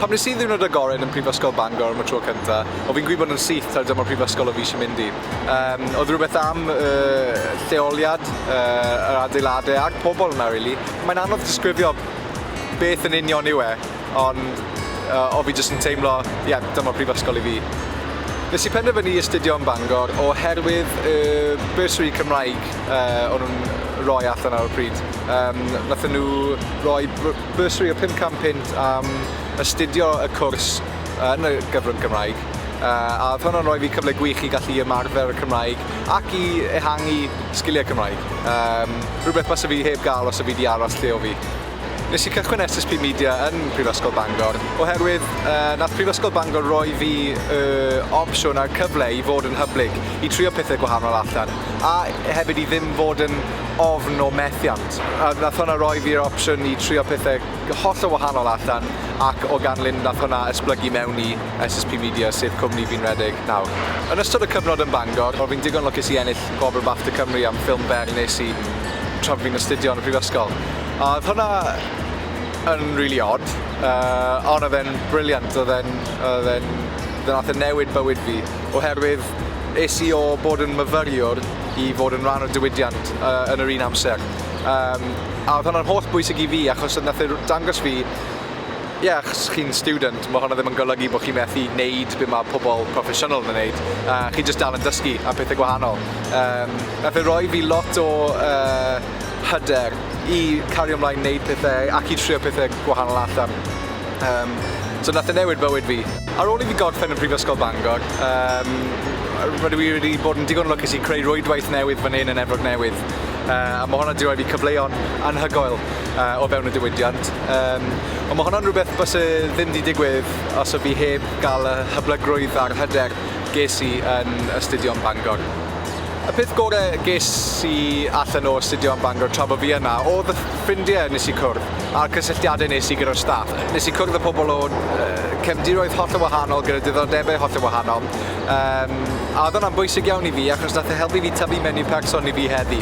Pam nes I ddiwrnod agored yn Prifysgol Bangor am y tro cynta, o fi'n gwybod yn syth ta'r dyma'r prifysgol o fi eisiau mynd I. Oedd rhywbeth am lleoliad, yr adeiladau ac pobl yna, really. Mae'n anodd disgrifio beth yn union yw ond o fi jyst yn teimlo, dyma'r prifysgol I fi. Nes I penderfynu astudio yn Bangor oherwydd bursary Cymraeg o'n nhw'n rhoi allan ar y pryd. Nathon nhw rhoi bursary o £500 am astudio y cwrs yn y gyfrwng Cymraeg. A oedd hwnna'n rhoi fi cyfle gwych I gallu ymarfer y Cymraeg ac I ehangu sgiliau Cymraeg. Rhywbeth basa fi heb gael os o fi di aros lle o fi. Nes I cychwyn SSP Media yn Prifysgol Bangor oherwydd nath Prifysgol Bangor roi fi opsiwn a'r cyfle I fod yn hyblyg I trio pethau gwahanol allan a hefyd I ddim fod yn ofn o methiant. Nath hwnna roi fi'r opsiwn I trio pethau hollol wahanol allan ac o ganlyn nath hwnna esblygu mewn I SSP Media sef cwmni fi'n redeg nawr. Yn ystod y cyfnod yn Bangor, fi'n digon lwcus I ennill Gwobyr BAFTA Cymru am ffilm fer nes I tra fi'n astudio yn y Prifysgol. A oedd hwnna yn really odd, ond oedd e'n briliant, nath e'n newid bywyd fi, oherwydd es I o bod yn myfyriwr I fod yn rhan o diwydiant yn yr un amser. A oedd hwnna'n holl bwysig I fi, achos nath e dangos fi, achos chi'n student, mae hwnna ddim yn golygu bod chi'n methu wneud be mae pobl proffesiynol yn wneud. Chi jyst dal yn dysgu am pethau gwahanol. Nath e roi fi lot o hyder I cario ymlaen wneud pethau ac I trio pethau gwahanol allan. So nath e newid bywyd fi. Ar ôl I fi gorffen yn Prifysgol Bangor, rydw I wedi bod yn digon lwcus I creu rwydwaith newydd fan hyn yn Efrog Newydd. A mae hwnna wedi rhoi fi cyfleon anhygoel o fewn y diwydiant. Ond mae hwnna'n rhywbeth bys ddim wedi digwydd os o fi heb gael y hyblygrwydd a'r hyder ges I yn astudio yn Bangor. Y peth gorau ges I allan o astudio yn Bangor tra bod fi yna oedd y ffrindiau nes I cwrdd a'r cysylltiadau nes I gyda'r staff. Nes I cwrdd y pobl o cefndiroedd hollol wahanol gyda diddordebau hollol wahanol. A oedd hwnna'n bwysig iawn I fi achos nath e helpu fi tyfu mewn i'r person I fi heddi.